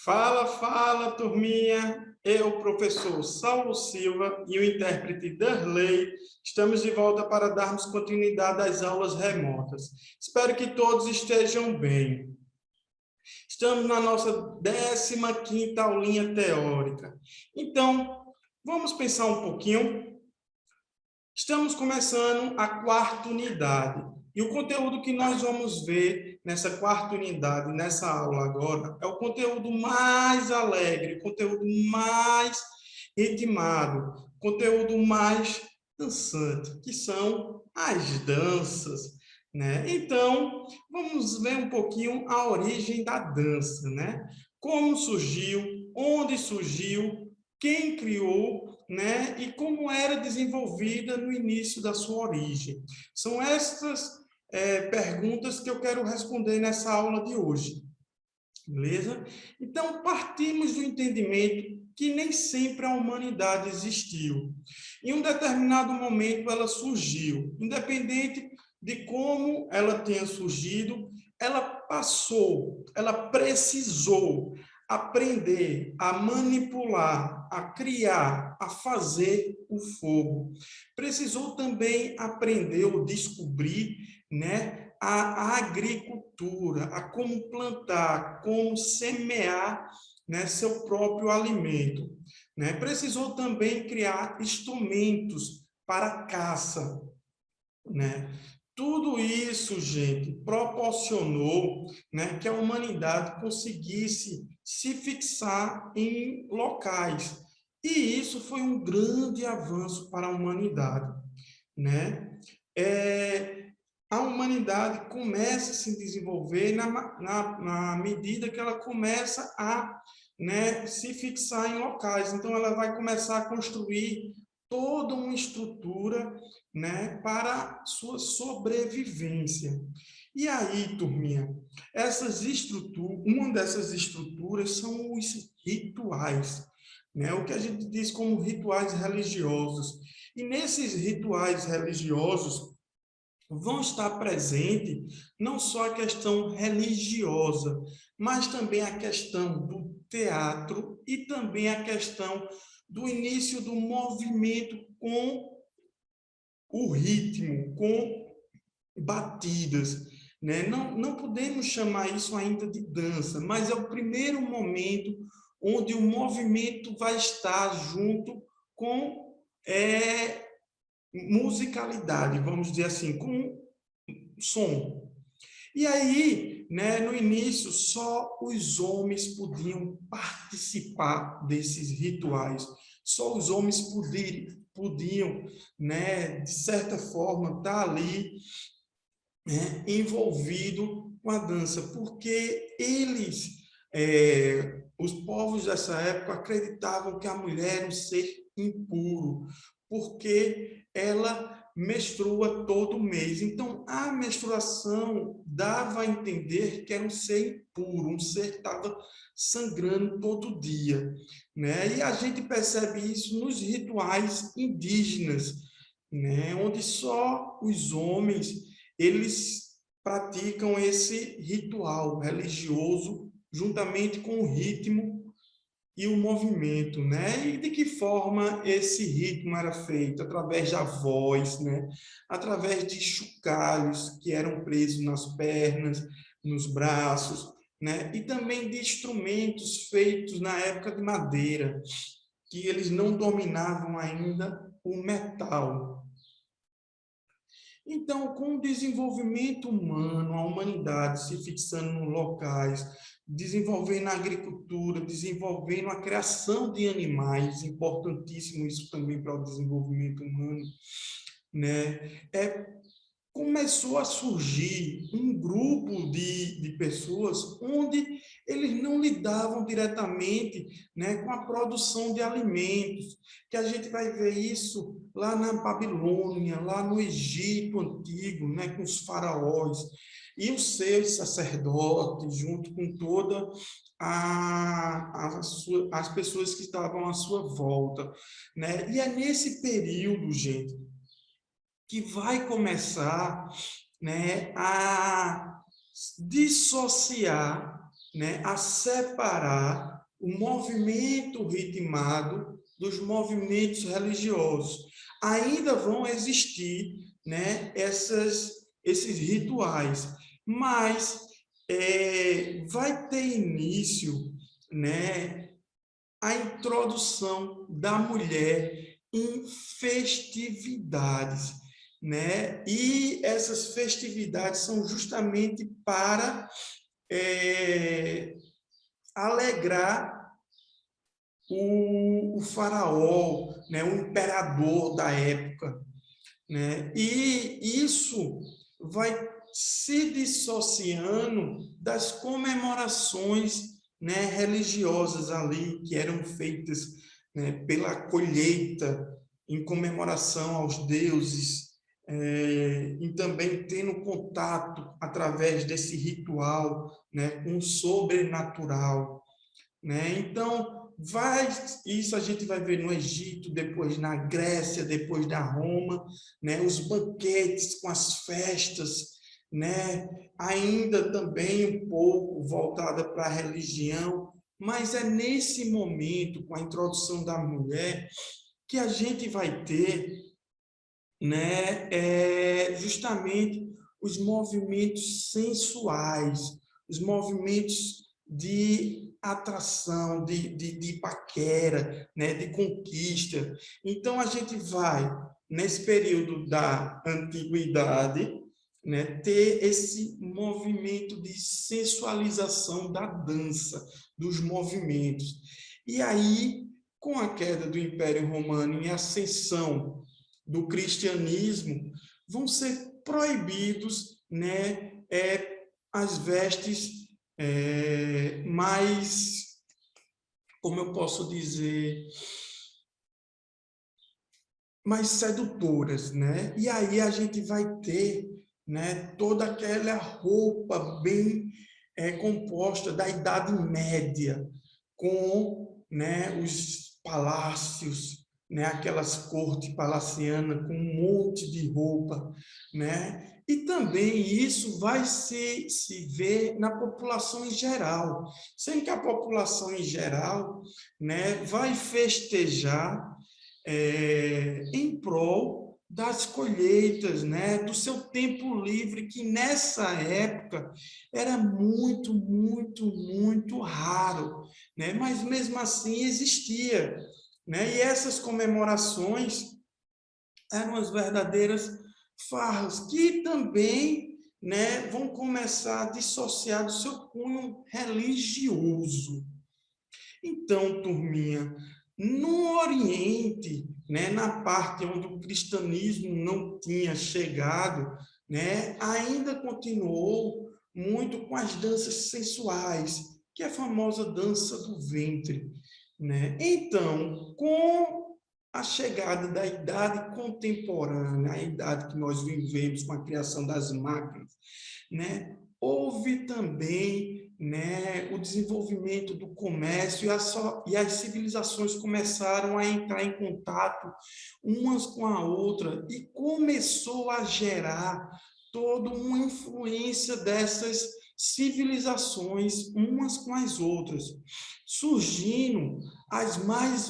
Fala, fala, turminha! Eu, professor Saulo Silva e o intérprete Darley, estamos de volta para darmos continuidade às aulas remotas. Espero que todos estejam bem. Estamos na nossa 15ª aulinha teórica. Então, vamos pensar um pouquinho. Estamos começando a 4ª unidade. E o conteúdo que nós vamos ver nessa 4ª unidade, nessa aula agora, é o conteúdo mais alegre, o conteúdo mais ritmado, o conteúdo mais dançante, que são as danças, né? Então, vamos ver um pouquinho a origem da dança, né? Como surgiu, onde surgiu, quem criou, né? E como era desenvolvida no início da sua origem. São essas perguntas que eu quero responder nessa aula de hoje, beleza? Então, partimos do entendimento que nem sempre a humanidade existiu. Em um determinado momento, ela surgiu. Independente de como ela tenha surgido, ela passou, ela precisou aprender a manipular, a criar, a fazer o fogo. Precisou também aprender ou descobrir, né, a agricultura, a como plantar, como semear, né, seu próprio alimento, né? Precisou também criar instrumentos para caça, né? Tudo isso, gente, proporcionou, né, que a humanidade conseguisse se fixar em locais. E isso foi um grande avanço para a humanidade, né? A humanidade começa a se desenvolver na medida que ela começa a, né, se fixar em locais. Então, ela vai começar a construir toda uma estrutura, né, para sua sobrevivência. E aí, turminha, uma dessas estruturas são os rituais, né, o que a gente diz como rituais religiosos. E nesses rituais religiosos, vão estar presentes não só a questão religiosa, mas também a questão do teatro e também a questão do início do movimento com o ritmo, com batidas, né? Não podemos chamar isso ainda de dança, mas é o primeiro momento onde o movimento vai estar junto com musicalidade, vamos dizer assim, com som. E aí, né, no início, só os homens podiam participar desses rituais. Só os homens podiam, né, de certa forma, estar ali, né, envolvido com a dança, porque os povos dessa época acreditavam que a mulher era um ser impuro, porque ela menstrua todo mês. Então, a menstruação dava a entender que era um ser impuro, um ser que estava sangrando todo dia, né? E a gente percebe isso nos rituais indígenas, né? Onde só os homens eles praticam esse ritual religioso juntamente com o ritmo e o movimento, né? E de que forma esse ritmo era feito? Através da voz, né? Através de chocalhos que eram presos nas pernas, nos braços, né? E também de instrumentos feitos na época de madeira, que eles não dominavam ainda o metal. Então, com o desenvolvimento humano, a humanidade se fixando nos locais, desenvolvendo a agricultura, desenvolvendo a criação de animais, importantíssimo isso também para o desenvolvimento humano, né? Começou a surgir um grupo de pessoas onde eles não lidavam diretamente, né, com a produção de alimentos, que a gente vai ver isso lá na Babilônia, lá no Egito Antigo, né, com os faraós, e os seus sacerdotes, junto com toda as pessoas que estavam à sua volta, né? E é nesse período, gente, que vai começar, né, a dissociar né, a separar o movimento ritmado dos movimentos religiosos. Ainda vão existir, né, esses rituais, mas vai ter início, né, a introdução da mulher em festividades, né? E essas festividades são justamente para alegrar o faraó, né? O imperador da época, né? E isso vai se dissociando das comemorações, né, religiosas ali, que eram feitas, né, pela colheita, em comemoração aos deuses, e também tendo contato através desse ritual, né, com o sobrenatural, né? Então, isso a gente vai ver no Egito, depois na Grécia, depois na Roma, né? Os banquetes com as festas, né? Ainda também um pouco voltada para a religião, mas é nesse momento, com a introdução da mulher, que a gente vai ter, né, justamente os movimentos sensuais, os movimentos de atração, de paquera, né, de conquista. Então, a gente vai, nesse período da antiguidade, né, ter esse movimento de sensualização da dança, dos movimentos. E aí, com a queda do Império Romano e a ascensão do cristianismo, vão ser proibidos, né, as vestes mais, como eu posso dizer, mais sedutoras, né? E aí a gente vai ter, né, toda aquela roupa bem composta da Idade Média, com, né, os palácios, né, aquelas cortes palacianas com um monte de roupa, né? E também isso vai se ver na população em geral, sendo que a população em geral, né, vai festejar em prol das colheitas, né, do seu tempo livre, que nessa época era muito, muito, muito raro, né, mas mesmo assim existia, né, e essas comemorações eram as verdadeiras farras, que também, né, vão começar a dissociar do seu cunho religioso. Então, turminha, no Oriente, né, na parte onde o cristianismo não tinha chegado, né, ainda continuou muito com as danças sensuais, que é a famosa dança do ventre, né? Então, com a chegada da idade contemporânea, a idade que nós vivemos com a criação das máquinas, né, houve também, né, o desenvolvimento do comércio e as civilizações começaram a entrar em contato umas com a outra e começou a gerar toda uma influência dessas civilizações umas com as outras, surgindo os mais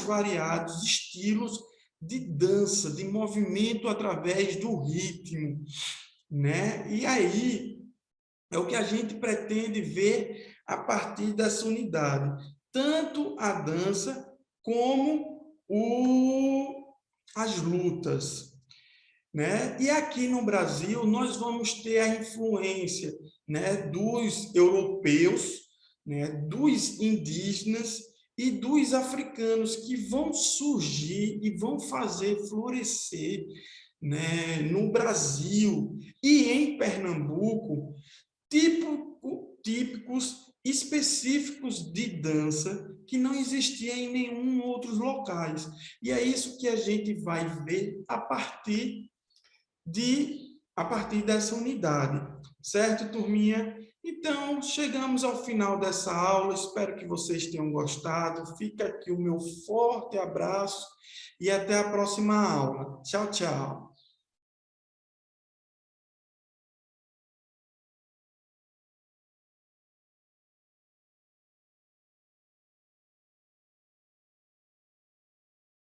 variados estilos de dança, de movimento através do ritmo, né? E aí é o que a gente pretende ver a partir dessa unidade, tanto a dança como as lutas, né? E aqui no Brasil nós vamos ter a influência, né, dos europeus, né, dos indígenas e dos africanos que vão surgir e vão fazer florescer, né, no Brasil e em Pernambuco típicos específicos de dança que não existia em nenhum outros locais. E é isso que a gente vai ver a partir dessa unidade, certo, turminha? Então, chegamos ao final dessa aula, espero que vocês tenham gostado. Fica aqui o meu forte abraço e até a próxima aula. Tchau, tchau.